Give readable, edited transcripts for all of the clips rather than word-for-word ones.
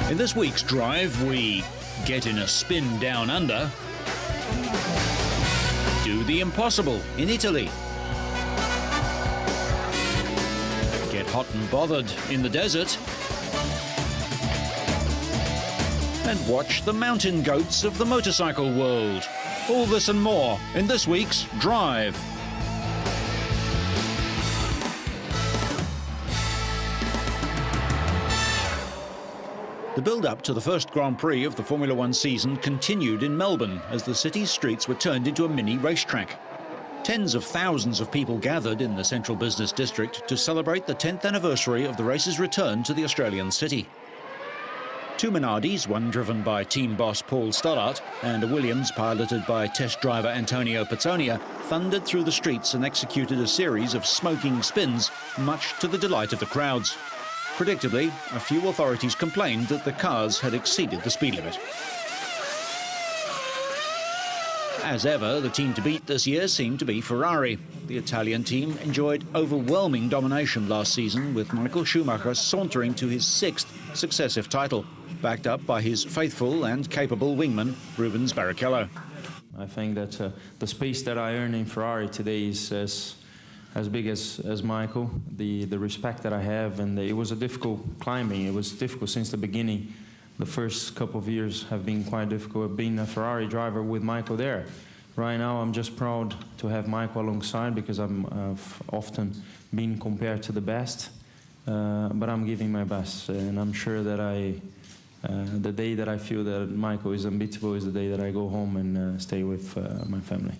In this week's drive, we get in a spin down under, do the impossible in Italy, get hot and bothered in the desert, and watch the mountain goats of the motorcycle world. All this and more in this week's Drive. The build-up to the first Grand Prix of the Formula One season continued in Melbourne as the city's streets were turned into a mini racetrack. Tens of thousands of people gathered in the central business district to celebrate the 10th anniversary of the race's return to the Australian city. Two Minardis, one driven by team boss Paul Stoddart and a Williams piloted by test driver Antonio Pizzonia, thundered through the streets and executed a series of smoking spins, much to the delight of the crowds. Predictably, a few authorities complained that the cars had exceeded the speed limit. As ever, the team to beat this year seemed to be Ferrari. The Italian team enjoyed overwhelming domination last season, with Michael Schumacher sauntering to his 6th successive title, backed up by his faithful and capable wingman, Rubens Barrichello. I think that the space that I earn in Ferrari today is as big as Michael. The respect that I have, and it was a difficult climbing. It was difficult since the beginning. The first couple of years have been quite difficult being a Ferrari driver with Michael there. Right now, I'm just proud to have Michael alongside because I've often been compared to the best, but I'm giving my best, and I'm sure that the day that I feel that Michael is unbeatable is the day that I go home and stay with my family.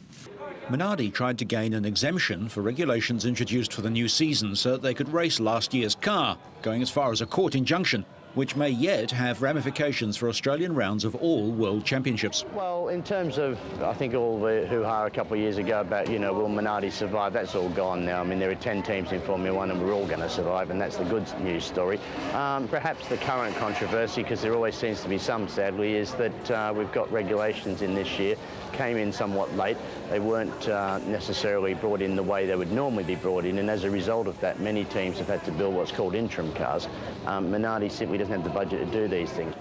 Minardi tried to gain an exemption for regulations introduced for the new season so that they could race last year's car, going as far as a court injunction, which may yet have ramifications for Australian rounds of all World Championships. Well, in terms of, I think all the hoo-ha a couple of years ago about, will Minardi survive, that's all gone now. I mean, there are 10 teams in Formula One and we're all going to survive, and that's the good news story. Perhaps the current controversy, because there always seems to be some, sadly, is that we've got regulations in this year, came in somewhat late. They weren't necessarily brought in the way they would normally be brought in, and as a result of that, many teams have had to build what's called interim cars. Minardi simply doesn't have the budget to do these things.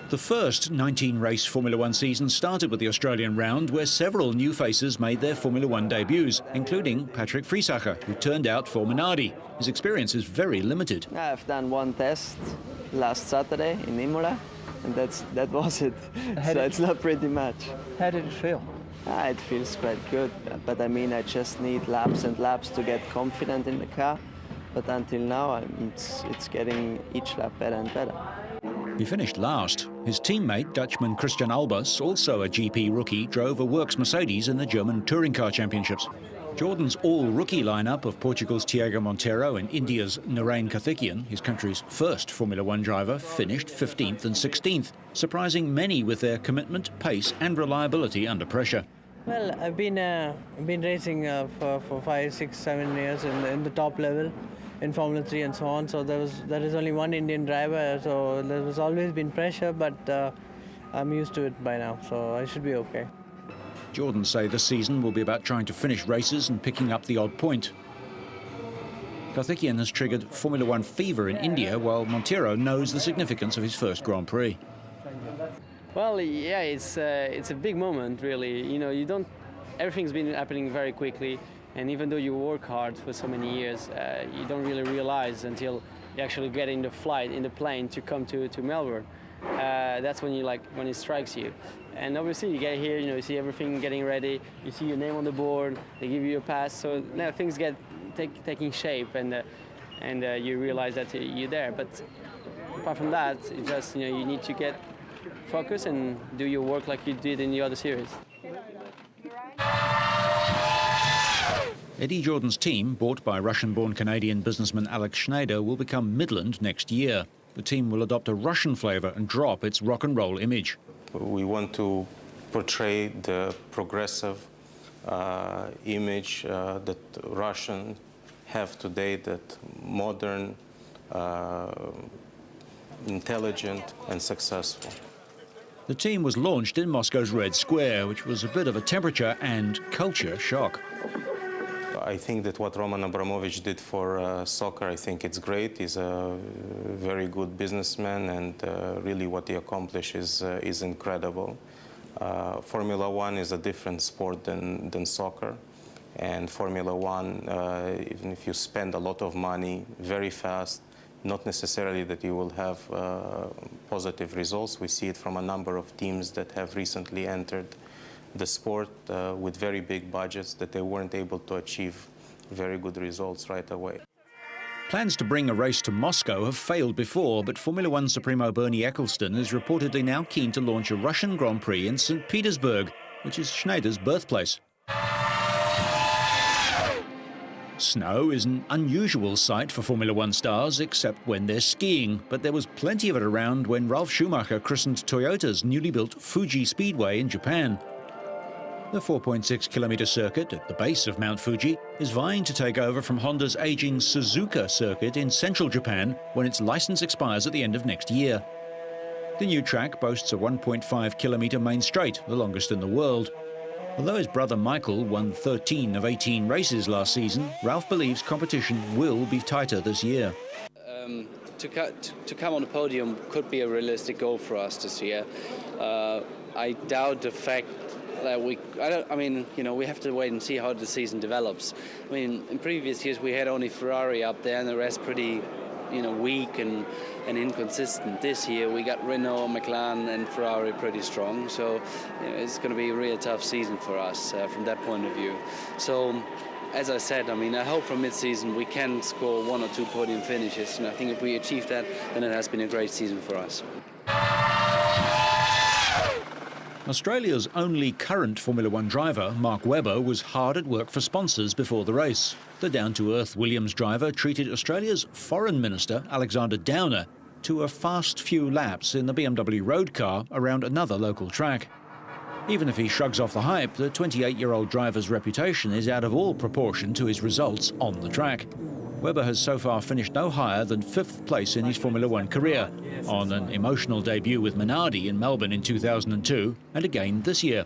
The first 19-race Formula One season started with the Australian round, where several new faces made their Formula One debuts, including Patrick Friesacher, who turned out for Minardi. His experience is very limited. I've done one test last Saturday in Imola, and that was it. So it's not pretty much. How did it feel? It feels quite good, but I mean, I just need laps and laps to get confident in the car. But until now, it's getting each lap better and better. He finished last. His teammate, Dutchman Christian Albers, also a GP rookie, drove a works Mercedes in the German Touring Car Championships. Jordan's all-rookie lineup of Portugal's Tiago Monteiro and India's Narain Karthikeyan, his country's first Formula One driver, finished 15th and 16th, surprising many with their commitment, pace and reliability under pressure. Well, I've been racing for 5, 6, 7 years in the top level in Formula 3 and so on. So there is only one Indian driver, so there has always been pressure, but I'm used to it by now, so I should be okay. Jordan say this season will be about trying to finish races and picking up the odd point. Karthikeyan has triggered Formula One fever in India, while Monteiro knows the significance of his first Grand Prix. Well, yeah, it's a big moment, really. Everything's been happening very quickly, and even though you work hard for so many years, you don't really realize until you actually get in the plane to come to Melbourne. That's when when it strikes you. And obviously you get here, you see everything getting ready, you see your name on the board, they give you a pass, so now things get taking shape, and you realize that you're there. But apart from that, it's just you need to get focused and do your work like you did in the other series. Eddie Jordan's team, bought by Russian-born Canadian businessman Alex Schneider, will become Midland next year. The team will adopt a Russian flavour and drop its rock and roll image. We want to portray the progressive image that Russians have today, that modern, intelligent and successful. The team was launched in Moscow's Red Square, which was a bit of a temperature and culture shock. I think that what Roman Abramovich did for soccer, I think it's great. He's a very good businessman, and really what he accomplished is incredible. Formula One is a different sport than soccer. And Formula One, even if you spend a lot of money very fast, not necessarily that you will have positive results. We see it from a number of teams that have recently entered the sport with very big budgets, that they weren't able to achieve very good results right away. Plans to bring a race to Moscow have failed before, but Formula One Supremo Bernie Ecclestone is reportedly now keen to launch a Russian Grand Prix in St. Petersburg, which is Schneider's birthplace. Snow is an unusual sight for Formula One stars, except when they're skiing, but there was plenty of it around when Ralf Schumacher christened Toyota's newly built Fuji Speedway in Japan. The 4.6-kilometre circuit at the base of Mount Fuji is vying to take over from Honda's aging Suzuka circuit in central Japan when its license expires at the end of next year. The new track boasts a 1.5-kilometre main straight, the longest in the world. Although his brother Michael won 13 of 18 races last season, Ralf believes competition will be tighter this year. To come on the podium could be a realistic goal for us this year. I doubt the fact that we have to wait and see how the season develops. I mean, in previous years we had only Ferrari up there and the rest pretty, weak and inconsistent. This year we got Renault, McLaren and Ferrari pretty strong, so it's going to be a really tough season for us from that point of view. So, as I said, I hope from mid-season we can score 1 or 2 podium finishes, and I think if we achieve that, then it has been a great season for us. Australia's only current Formula One driver, Mark Webber, was hard at work for sponsors before the race. The down-to-earth Williams driver treated Australia's Foreign Minister, Alexander Downer, to a fast few laps in the BMW road car around another local track. Even if he shrugs off the hype, the 28-year-old driver's reputation is out of all proportion to his results on the track. Webber has so far finished no higher than 5th place in his Formula One career, on an emotional debut with Minardi in Melbourne in 2002 and again this year.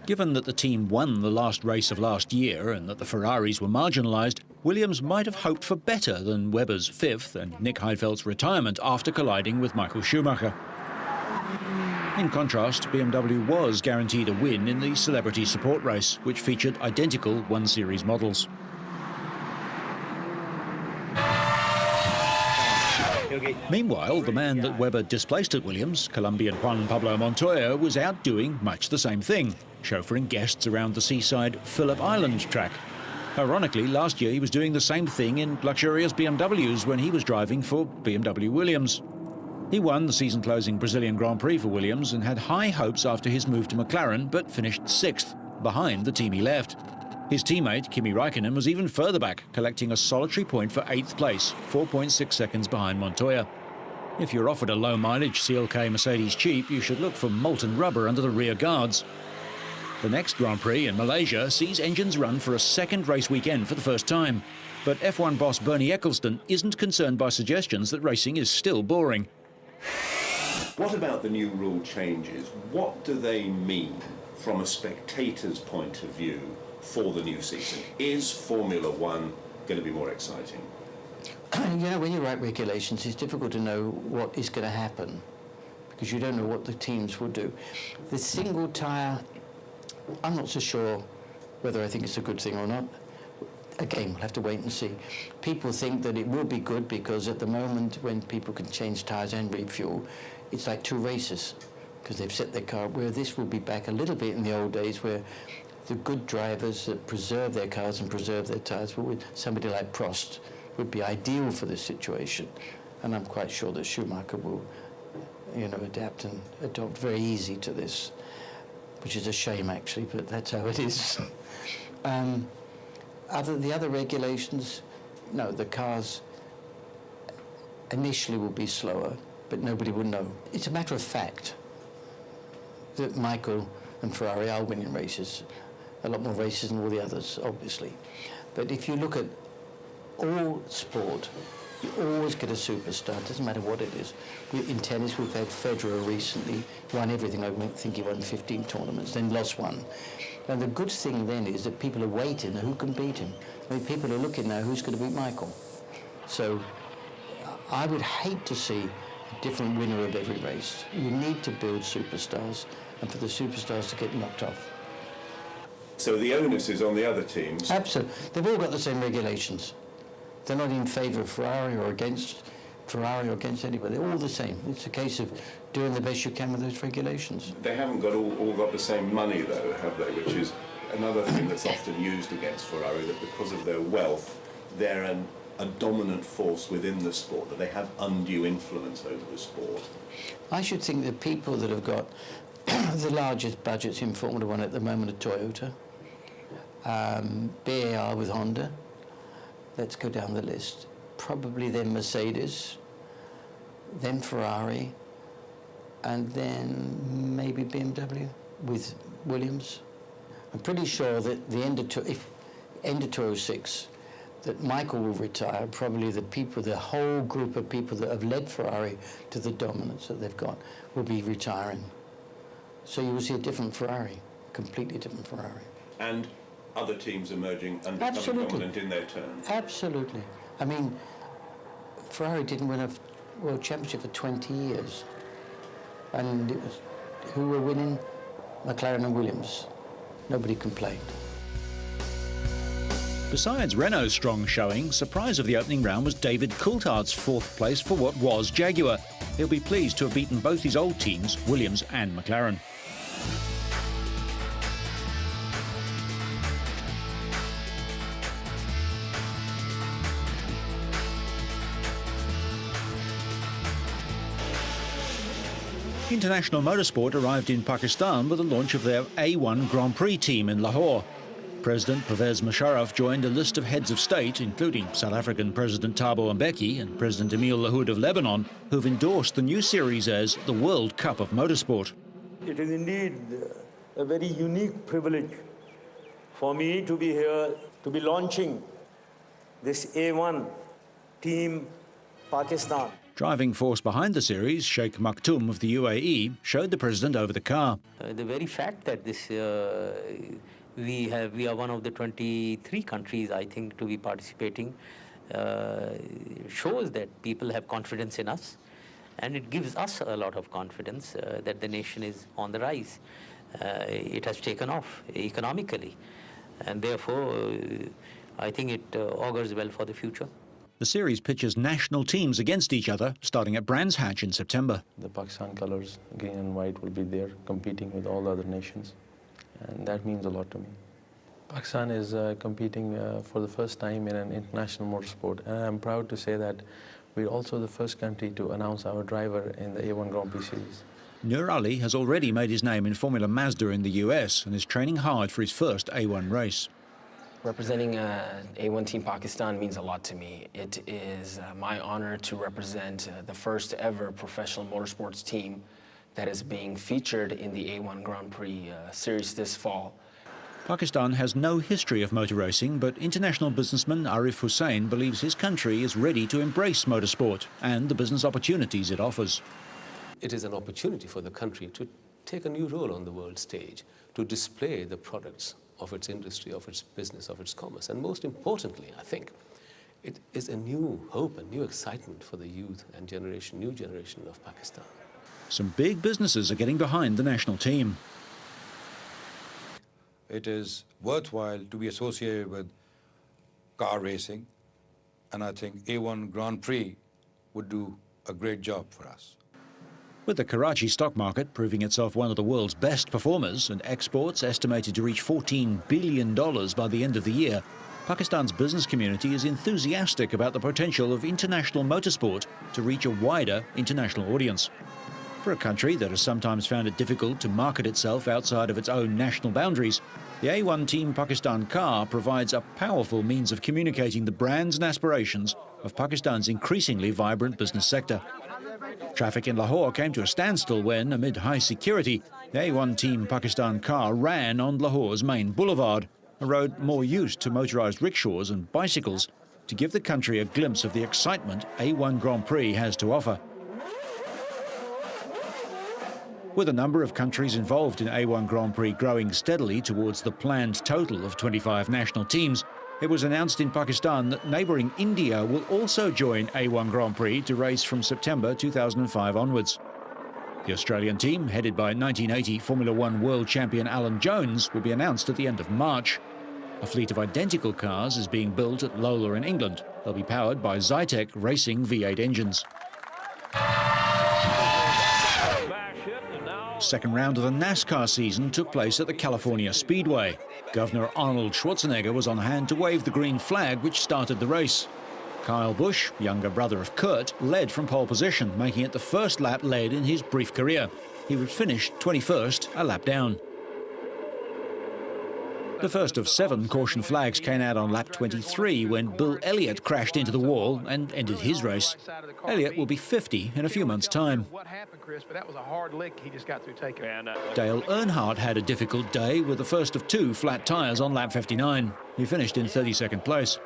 Given that the team won the last race of last year and that the Ferraris were marginalised, Williams might have hoped for better than Webber's 5th and Nick Heidfeldt's retirement after colliding with Michael Schumacher. In contrast, BMW was guaranteed a win in the celebrity support race, which featured identical 1 Series models. Meanwhile, the man that Webber displaced at Williams, Colombian Juan Pablo Montoya, was out doing much the same thing, chauffeuring guests around the seaside Phillip Island track. Ironically, last year he was doing the same thing in luxurious BMWs when he was driving for BMW Williams. He won the season-closing Brazilian Grand Prix for Williams and had high hopes after his move to McLaren, but finished 6th, behind the team he left. His teammate, Kimi Räikkönen, was even further back, collecting a solitary point for 8th place, 4.6 seconds behind Montoya. If you're offered a low-mileage CLK Mercedes cheap, you should look for molten rubber under the rear guards. The next Grand Prix in Malaysia sees engines run for a second race weekend for the first time. But F1 boss Bernie Ecclestone isn't concerned by suggestions that racing is still boring. What about the new rule changes? What do they mean from a spectator's point of view for the new season? Is Formula One going to be more exciting? When you write regulations, it's difficult to know what is going to happen because you don't know what the teams will do. The single tyre, I'm not so sure whether I think it's a good thing or not. Again, we'll have to wait and see. People think that it will be good because at the moment when people can change tyres and refuel, it's like 2 races because they've set their car, where this will be back a little bit in the old days where the good drivers that preserve their cars and preserve their tyres, with somebody like Prost, would be ideal for this situation. And I'm quite sure that Schumacher will, adapt and adopt very easy to this, which is a shame actually, but that's how it is. The other regulations, no, the cars initially will be slower, but nobody will know. It's a matter of fact that Michael and Ferrari are winning races, a lot more races than all the others, obviously. But if you look at all sport, You always get a superstar, it doesn't matter what it is. In tennis, we've had Federer recently, won everything. I think he won 15 tournaments, then lost one. And the good thing then is that people are waiting, who can beat him? I mean, people are looking now, who's going to beat Michael? So I would hate to see a different winner of every race. You need to build superstars, and for the superstars to get knocked off. So the onus is on the other teams? Absolutely. They've all got the same regulations. They're not in favour of Ferrari or against anybody. They're all the same. It's a case of doing the best you can with those regulations. They haven't all got the same money, though, have they? Which is another thing that's often used against Ferrari, that because of their wealth, they're a dominant force within the sport, that they have undue influence over the sport. I should think the people that have got the largest budgets in Formula One at the moment are Toyota, BAR with Honda. Let's go down the list. Probably then Mercedes, then Ferrari, and then maybe BMW with Williams. I'm pretty sure that the end of 2006, that Michael will retire. Probably the whole group of people that have led Ferrari to the dominance that they've got will be retiring. So you will see a different Ferrari, completely different Ferrari. And other teams emerging and becoming dominant in their turn. Absolutely. I mean, Ferrari didn't win a World Championship for 20 years. And it was, who were winning? McLaren and Williams. Nobody complained. Besides Renault's strong showing, surprise of the opening round was David Coulthard's fourth place for what was Jaguar. He'll be pleased to have beaten both his old teams, Williams and McLaren. International Motorsport arrived in Pakistan with the launch of their A1 Grand Prix team in Lahore. President Pervez Musharraf joined a list of heads of state, including South African President Thabo Mbeki and President Emil Lahoud of Lebanon, who've endorsed the new series as the World Cup of Motorsport. It is indeed a very unique privilege for me to be here, to be launching this A1 Team Pakistan. Driving force behind the series, Sheikh Maktoum of the UAE, showed the president over the car. The very fact that this we are one of the 23 countries, I think, to be participating, shows that people have confidence in us, and it gives us a lot of confidence that the nation is on the rise. It has taken off economically, and therefore I think it augurs well for the future. The series pitches national teams against each other, starting at Brands Hatch in September. The Pakistan colours, green and white, will be there competing with all other nations, and that means a lot to me. Pakistan is competing for the first time in an international motorsport, and I'm proud to say that we're also the first country to announce our driver in the A1 Grand Prix series. Nur Ali has already made his name in Formula Mazda in the US and is training hard for his first A1 race. Representing A1 Team Pakistan means a lot to me. It is my honor to represent the first ever professional motorsports team that is being featured in the A1 Grand Prix series this fall. Pakistan has no history of motor racing, but international businessman Arif Hussain believes his country is ready to embrace motorsport and the business opportunities it offers. It is an opportunity for the country to take a new role on the world stage, to display the products of its industry, of its business, of its commerce. And most importantly, I think, it is a new hope and new excitement for the youth and new generation of Pakistan. Some big businesses are getting behind the national team. It is worthwhile to be associated with car racing, and I think A1 Grand Prix would do a great job for us. With the Karachi stock market proving itself one of the world's best performers and exports estimated to reach $14 billion by the end of the year, Pakistan's business community is enthusiastic about the potential of international motorsport to reach a wider international audience. For a country that has sometimes found it difficult to market itself outside of its own national boundaries, the A1 Team Pakistan car provides a powerful means of communicating the brands and aspirations of Pakistan's increasingly vibrant business sector. Traffic in Lahore came to a standstill when, amid high security, the A1 Team Pakistan car ran on Lahore's main boulevard, a road more used to motorised rickshaws and bicycles to give the country a glimpse of the excitement A1 Grand Prix has to offer. With a number of countries involved in A1 Grand Prix growing steadily towards the planned total of 25 national teams, it was announced in Pakistan that neighbouring India will also join A1 Grand Prix to race from September 2005 onwards. The Australian team, headed by 1980 Formula One world champion Alan Jones, will be announced at the end of March. A fleet of identical cars is being built at Lola in England. They'll be powered by Zytec Racing V8 engines. Second round of the NASCAR season took place at the California Speedway. Governor Arnold Schwarzenegger was on hand to wave the green flag which started the race. Kyle Busch, younger brother of Kurt, led from pole position, making it the first lap led in his brief career. He would finish 21st, a lap down. The first of 7 caution flags came out on lap 23 when Bill Elliott crashed into the wall and ended his race. Elliott will be 50 in a few months' time. What happened, Chris, but that was a hard lick he just got through taking. Dale Earnhardt had a difficult day with the first of 2 flat tyres on lap 59. He finished in 32nd place.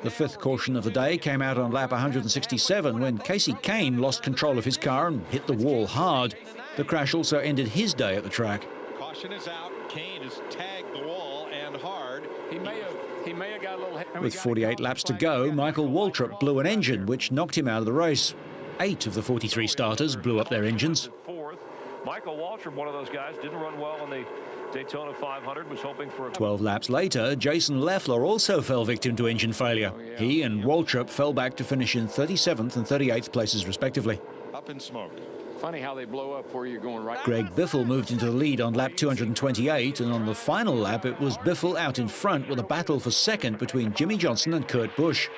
The 5th caution of the day came out on lap 167 when Casey Kane lost control of his car and hit the wall hard. The crash also ended his day at the track. Caution is out. Kane has tagged the wall and hard. He may have got a little... With 48 laps to go, Michael Waltrip blew an engine which knocked him out of the race. 8 of the 43 starters blew up their engines. Michael Waltrip, one of those guys, didn't run well in the Daytona 500, was hoping for a... 12 laps later, Jason Leffler also fell victim to engine failure. He and Waltrip fell back to finish in 37th and 38th places respectively. Up in smoke. Funny how they blow up where you're going right. Greg Biffle moved into the lead on lap 228, and on the final lap it was Biffle out in front with a battle for second between Jimmy Johnson and Kurt Busch.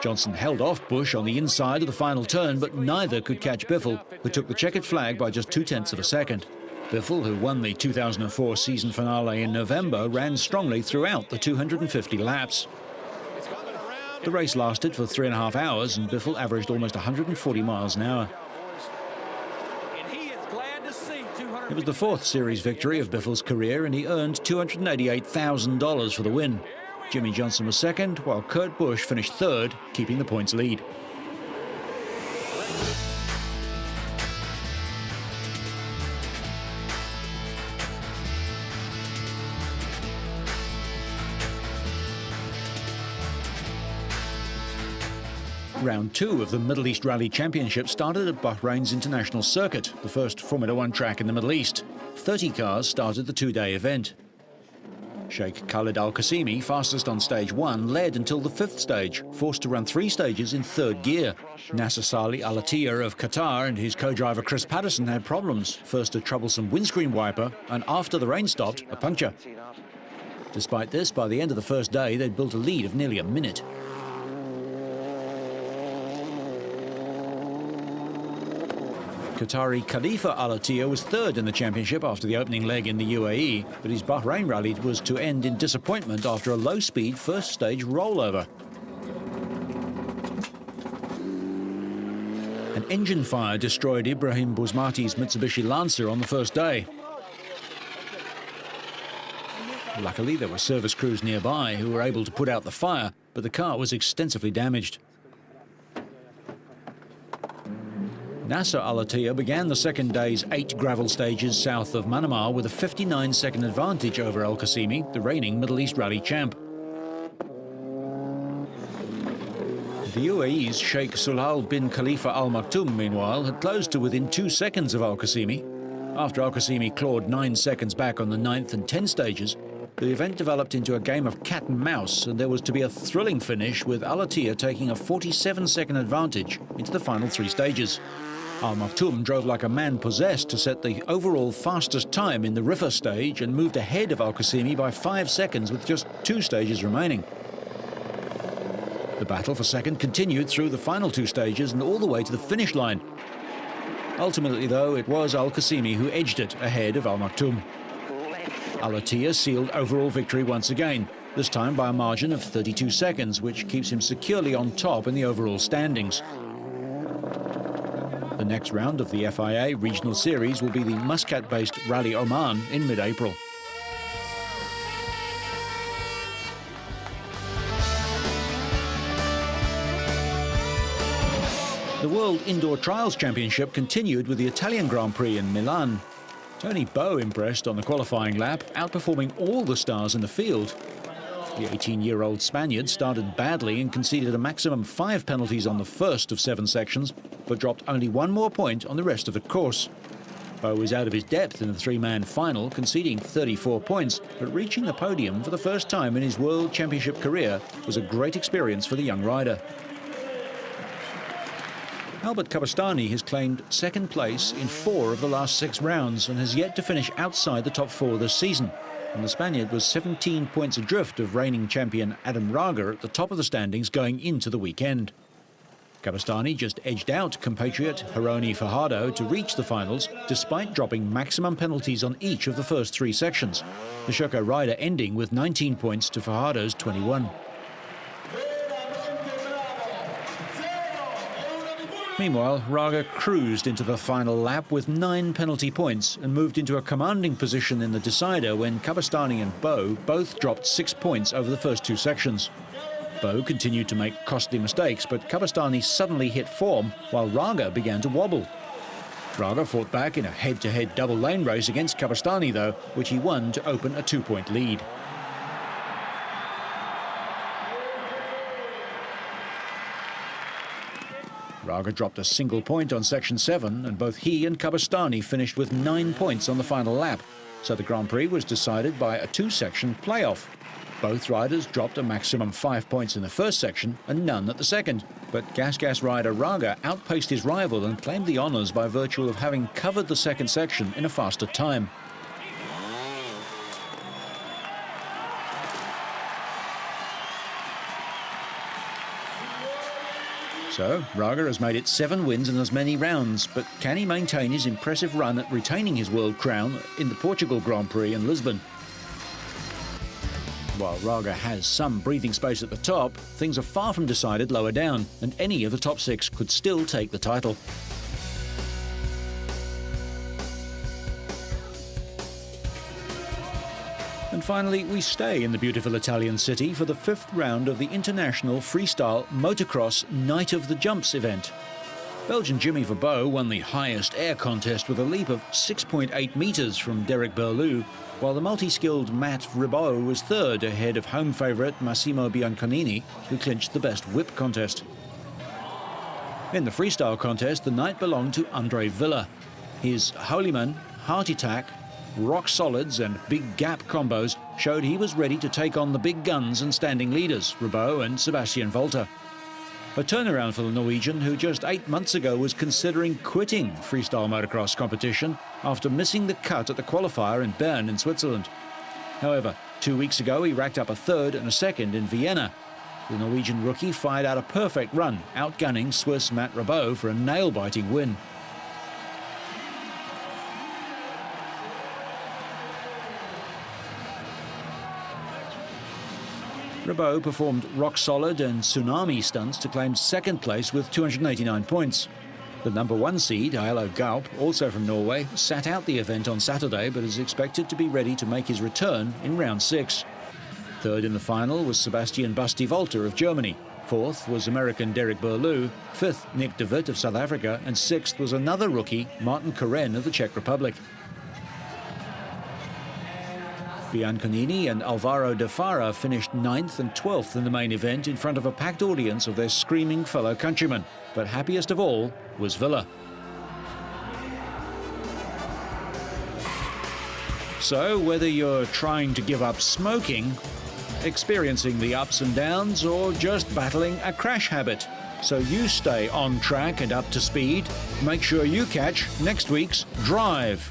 Johnson held off Busch on the inside of the final turn, but neither could catch Biffle, who took the checkered flag by just 0.2 of a second. Biffle, who won the 2004 season finale in November, ran strongly throughout the 250 laps. The race lasted for 3.5 hours, and Biffle averaged almost 140 miles an hour. It was the 4th series victory of Biffle's career, and he earned $288,000 for the win. Jimmy Johnson was second, while Kurt Busch finished 3rd, keeping the points lead. Round 2 of the Middle East Rally Championship started at Bahrain's International Circuit, the first Formula One track in the Middle East. 30 cars started the 2-day event. Sheikh Khalid Al Qasimi, fastest on stage 1, led until the 5th stage, forced to run 3 stages in 3rd gear. Nasser Salih Al Attiyah of Qatar and his co-driver Chris Patterson had problems. First a troublesome windscreen wiper, and after the rain stopped, a puncture. Despite this, by the end of the first day, they'd built a lead of nearly a minute. Qatari Khalifa Al Attiyah was 3rd in the championship after the opening leg in the UAE, but his Bahrain rally was to end in disappointment after a low-speed first-stage rollover. An engine fire destroyed Ibrahim Bousmati's Mitsubishi Lancer on the first day. Luckily, there were service crews nearby who were able to put out the fire, but the car was extensively damaged. Nasser Al Attiyah began the second day's 8 gravel stages south of Manamah with a 59-second advantage over Al Qasimi, the reigning Middle East Rally champ. The UAE's Sheikh Sulhal bin Khalifa Al Maktoum, meanwhile, had closed to within 2 seconds of Al Qasimi. After Al Qasimi clawed 9 seconds back on the 9th and 10th stages, the event developed into a game of cat and mouse, and there was to be a thrilling finish with Al Attiyah taking a 47-second advantage into the final 3 stages. Al Maktoum drove like a man possessed to set the overall fastest time in the Riffa stage and moved ahead of Al Qasimi by 5 seconds with just 2 stages remaining. The battle for second continued through the final 2 stages and all the way to the finish line. Ultimately, though, it was Al Qasimi who edged it ahead of Al Maktoum. Al Attiyah sealed overall victory once again, this time by a margin of 32 seconds, which keeps him securely on top in the overall standings. The next round of the FIA Regional Series will be the Muscat-based Rally Oman in mid-April. The World Indoor Trials Championship continued with the Italian Grand Prix in Milan. Tony Bowe impressed on the qualifying lap, outperforming all the stars in the field. The 18-year-old Spaniard started badly and conceded a maximum 5 penalties on the first of 7 sections, but dropped only 1 more point on the rest of the course. Bowe was out of his depth in the 3-man final, conceding 34 points, but reaching the podium for the first time in his World Championship career was a great experience for the young rider. Albert Kabastani has claimed second place in 4 of the last 6 rounds and has yet to finish outside the top 4 this season. And the Spaniard was 17 points adrift of reigning champion Adam Raga at the top of the standings going into the weekend. Kabastani just edged out compatriot Hironi Fajardo to reach the finals, despite dropping maximum penalties on each of the first 3 sections. The Sherco rider ending with 19 points to Fajardo's 21. Meanwhile, Raga cruised into the final lap with 9 penalty points and moved into a commanding position in the decider when Kabastani and Bowe both dropped 6 points over the first 2 sections. Bowe continued to make costly mistakes, but Kabastani suddenly hit form while Raga began to wobble. Raga fought back in a head-to-head double-lane race against Kabastani, though, which he won to open a 2-point lead. Raga dropped a single point on section 7, and both he and Kabastani finished with 9 points on the final lap, so the Grand Prix was decided by a 2-section playoff. Both riders dropped a maximum 5 points in the first section and none at the second, but Gas rider Raga outpaced his rival and claimed the honours by virtue of having covered the second section in a faster time. So, Raga has made it 7 wins in as many rounds, but can he maintain his impressive run at retaining his world crown in the Portugal Grand Prix in Lisbon? While Raga has some breathing space at the top, things are far from decided lower down, and any of the top 6 could still take the title. And finally, we stay in the beautiful Italian city for the 5th round of the International Freestyle Motocross Night of the Jumps event. Belgian Jimmy Verbeau won the highest air contest with a leap of 6.8 metres from Derek Berlou, while the multi-skilled Matt Ribot was 3rd ahead of home favourite Massimo Bianconini, who clinched the best whip contest. In the freestyle contest, the night belonged to Andre Villa. His Holyman, Heart Attack, Rock Solids and Big Gap combos showed he was ready to take on the big guns and standing leaders, Ribot and Sebastian Volter. A turnaround for the Norwegian, who just 8 months ago was considering quitting freestyle motocross competition after missing the cut at the qualifier in Bern in Switzerland. However, 2 weeks ago he racked up a 3rd and a 2nd in Vienna. The Norwegian rookie fired out a perfect run, outgunning Swiss Matt Ribot for a nail-biting win. Ribot performed rock solid and tsunami stunts to claim 2nd place with 289 points. The number 1 seed, Aelo Gaup, also from Norway, sat out the event on Saturday but is expected to be ready to make his return in round 6. 3rd in the final was Sebastian Basti Volter of Germany. 4th was American Derek Berlou. 5th, Nick de Wit of South Africa. And 6th was another rookie, Martin Koren of the Czech Republic. Bianconini and Alvaro de Fara finished 9th and 12th in the main event in front of a packed audience of their screaming fellow countrymen. But happiest of all was Villa. So, whether you're trying to give up smoking, experiencing the ups and downs, or just battling a crash habit, so you stay on track and up to speed, make sure you catch next week's Drive.